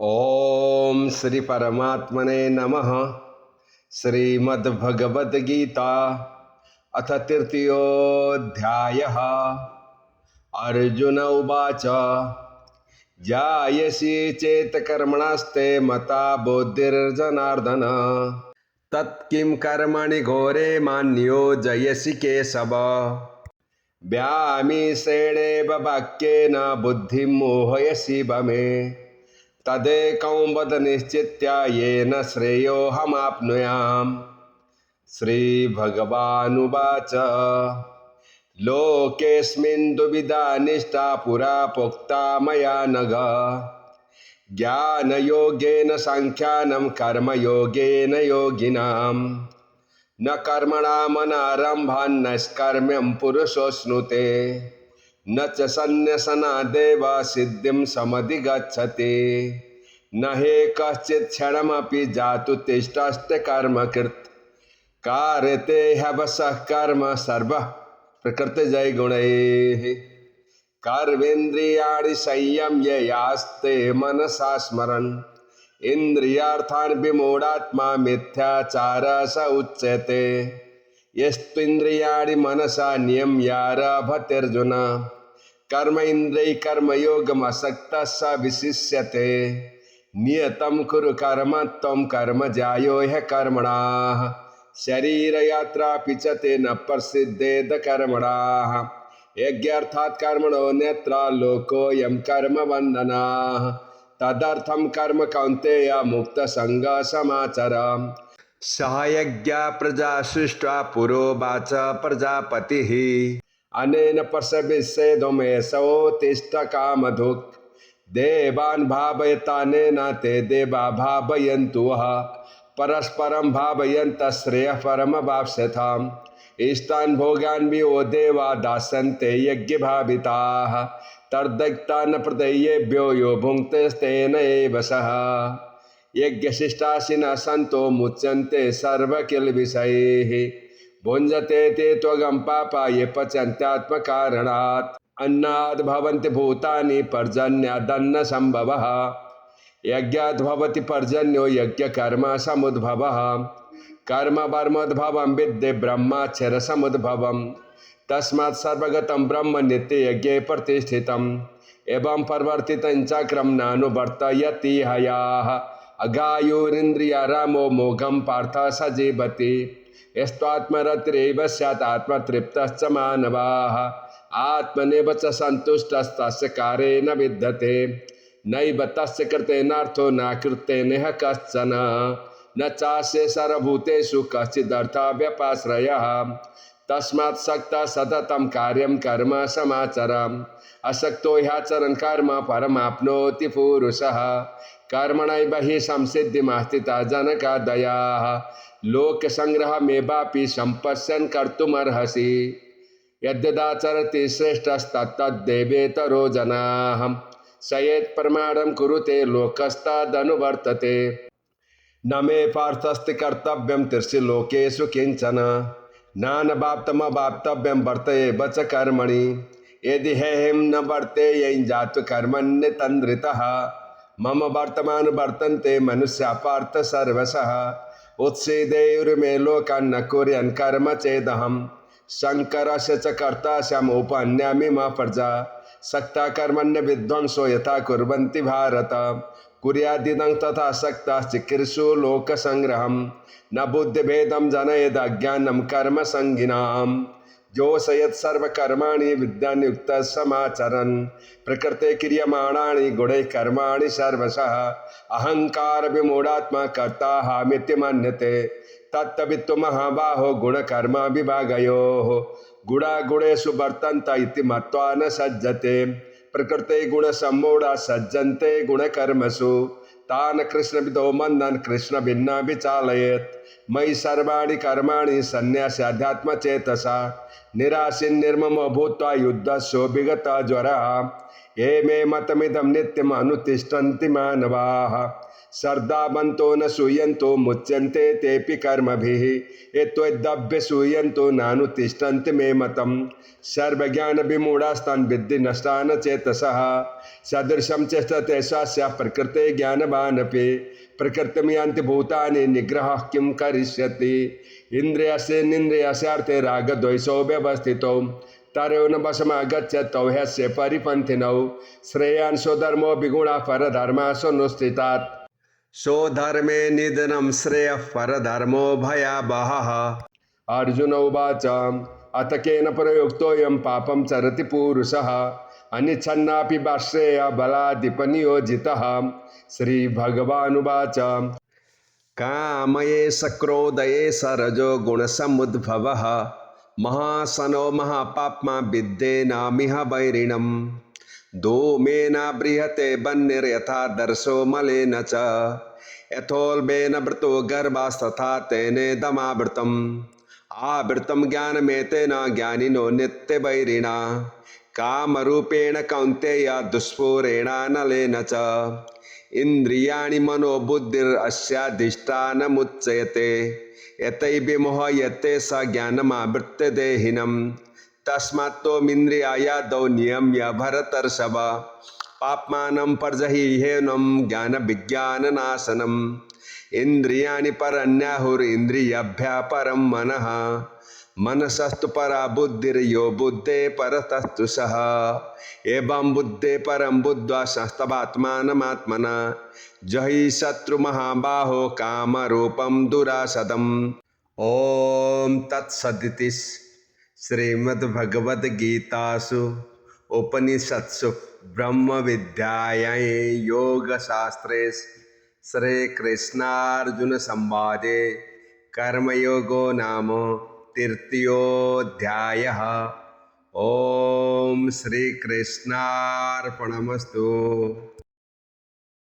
ओम श्री परमात्मने नमः। श्रीमद्भगवद्गीता अथ तृतीयोऽध्यायः। अर्जुन उवाच जायसि चेत् कर्मणस्ते मता बुद्धिर्जनार्दन तत्किं कर्मणि घोरे मान्योजयसि केशव। व्यामिश्रेणेव वाक्येन बुद्धिं मोहयसि वमे तदेकं वद निश्चित्य येन श्रेयोऽहमाप्नुयाम्। श्रीभगवानुवाच लोकेऽस्मिन् दुविधा निष्ठा पुरा प्रोक्ता मया नघ। ज्ञानयोगेन साङ्ख्यानं कर्मयोगेन योगिनां न कर्मणामनारम्भान् नैष्कर्म्यं पुरुषोऽश्नुते न च सन्न्यसनादेव सिद्धिं समधिगच्छति। न हि कश्चित् क्षणमपि जातु तिष्ठश्च कर्मकृत् कारयते ह्यवशः कर्म सर्वः प्रकृतिजैर्गुणैः। कर्मेन्द्रियाणि संयम्य यास्ते मनसा स्मरन् इन्द्रियार्थान् विमूढात्मा मिथ्याचारः स उच्यते। यस्त्विन्द्रियाणि मनसा नियम्यारभतेऽर्जुन कर्म इन्द्रिय कर्मयोगमसक्तः स विशिष्यते। नियतं कुरु कर्म त्वं कर्म ज्यायो ह्य कर्मणाः शरीरयात्रापि च ते न प्रसिद्धेद कर्मणाः। यज्ञार्थात् कर्मणो नेत्र लोकोऽयं कर्मबन्धनाः तदर्थं कर्म कौन्तेय मुक्तसङ्गः समाचर। सह यज्ञा प्रजा सृष्ट्वा पुरोवाच प्रजापतिः अनेन पशविच्छेदमेषोत्तिष्ठ कामधुक् देवान् भावयतानेन ते देवा भावयन्तुः परस्परं भावयन्तः श्रेयः परमवाप्स्यथाम्। इष्टान् भोगान् वो देवा दास्यन्ते यज्ञभाविताः तद्दैत्या न प्रदयेभ्यो यो भुङ्क्तेस्तेन एव सः। यज्ञशिष्टाशिनः सन्तो मुच्यन्ते सर्वकिल्बिषैः भुञ्जते ते त्वगं पापा ये पचन्त्यात्मकारणात्। अन्नाद् भवन्ति भूतानि पर्जन्यादन्न संभवः यज्ञाद् भवति पर्जन्यो यज्ञकर्म समुद्भवः। कर्म वर्मोद्भवं विद्धि ब्रह्माक्षर समुद्भवम् तस्मात् सर्वगतं ब्रह्म नित्ययज्ञे प्रतिष्ठितम् एवं परिवर्तितं चक्रं नानुवर्तयति हयाः। अगायुरिन्द्रिया रामो मोघं पार्थ स जीवति यस्त्वात्मरतिरेव स्यात् आत्मतृप्तश्च मानवाः। आत्मनेव च सन्तुष्टस्तस्य कार्येण विद्यते नैव तस्य कृतेनार्थो न कृतेनः कश्चन न चास्य सर्वभूतेषु कश्चिदर्थव्यपाश्रयः। तस्मात् सक्तः सततं कार्यं कर्म समाचर अशक्तो ह्याचरन् कर्म परमाप्नोति पुरुषः। कर्मणैव हि संसिद्धिमास्थिता जनकादयाः लोकसंग्रहमेवापि सम्पश्यन् कर्तुमर्हसि। यद्यदाचरति श्रेष्ठस्तत्तद्देवेतरो जनाः सयेत् प्रमाणं कुरुते लोकस्तदनुवर्तते। न मे पार्थस्ति कर्तव्यं तिर्षि लोकेषु किंचन नानवाप्तमवाप्तव्यं वर्तयेव च कर्मणि। यदि हेयं न वर्तेयं जातु कर्मण्यतन्द्रितः मम वर्तमान वर्तन्ते मनुष्या पार्थ सर्वशः। उत्सीदेयुर्मे लोकान् न कुर्यान् कर्म चेदहम् शङ्करस्य च कर्ता स्यामुपन्यामि मा प्रजा सक्ता कर्मण्य विध्वंसो यथा कुर्वन्ति भारत। कुर्यादिदं तथा सक्ताः चिकीर्षु लोकसंग्रहं न बुद्धिभेदं जनयेद् अज्ञानं कर्म संगिनाम्। जोषयत् सर्वकर्माणि विद्यान् युक्तः समाचरन् प्रकृते क्रियमाणानि गुणैः कर्माणि सर्वशः। अहंकार विमूढात्मा कर्ताहमिति मन्यते तत्तवित्तु महाबाहो गुणकर्म विभागयोः। गुणा गुणेषु वर्तन्त इति मत्वा न सज्जते प्रकृते गुणसम्मूढा सज्जन्ते गुणकर्मसु। तान् कृष्णविदो मन्दन् कृष्णभिन्ना विचालयेत् मयि सर्वाणि कर्माणि सन्न्यास्याध्यात्मचेतसा निराशीन् निर्ममो भूत्वा युद्धस्यो विगतज्वरः ये मे मतमिदं नित्यम् अनुतिष्ठन्ति मानवाः श्रद्धावन्तो न सूयन्तो मुच्यन्ते तेऽपि कर्मभिः ये त्वदभ्यसूयन्तो नानुतिष्ठन्ति मे मतम् सर्वज्ञानविमूढास्तान् विद्धि नष्टान् चेतसः सदृशं चेष्टते स्वस्य प्रकृते ज्ञानवानपि प्रकृतिं यान्ति भूतानि निग्रहः किं करिष्यति इन्द्रियस्येन्द्रियस्यार्थे रागद्वेषौ व्यवस्थितौ तयो न वशमागच्छतौ ह्यस्य परिपन्थिनौ श्रेयांसो धर्मो विगुणः परधर्मासो नुस्थितात् स्वधर्मे निधनं श्रेयः परधर्मो भयावहः। अर्जुन उवाच अथ केन प्रयुक्तोऽयं पापं चरति पुरुषः अनिच्छन्नापि वा श्रेयबलाधिपनियोजितः। श्रीभगवानुवाच कामये सक्रोधये सरजो गुणसमुद्भवः महासनो महापाप्मा विद्येनामिह वैरिणम् धूमेन बृहते वह्निर्यथा दर्शो मलेन च यथोल्बेन वृतो गर्भास्तथा तेनेदमावृतम् आवृतं ज्ञानमेतेन ज्ञानिनो नित्यवैरिणा कामरूपेण कौन्तेय दुष्पूरेणानलेन च इन्द्रियाणि मनोबुद्धिरस्याधिष्ठानमुच्यते यतैर्विमोह्यते स ज्ञानमावृत्य देहिनम् तस्मात् त्वमिन्द्रियायादौ नियम्य भरतर्षभ पाप्मानं पर्जहिह्येनं ज्ञानविज्ञाननाशनम् इन्द्रियाणि परन्याहुरिन्द्रियाभ्यः परं मनः मनसस्तु परा बुद्धिर्यो बुद्धे परतस्तु सः एवं बुद्धे परं बुद्ध्वा संस्तभात्मानमात्मना जहि शत्रुमहाबाहो कामरूपं दुरासदम्। ओम तत्सदिति श्रीमद्भगवद्गीतासु उपनिषत्सु ब्रह्मविद्यायां योगशास्त्रे श्रीकृष्णार्जुन संवादे कर्मयोगो नाम तृतीयोऽध्यायः। ओम श्रीकृष्णार्पणमस्तु।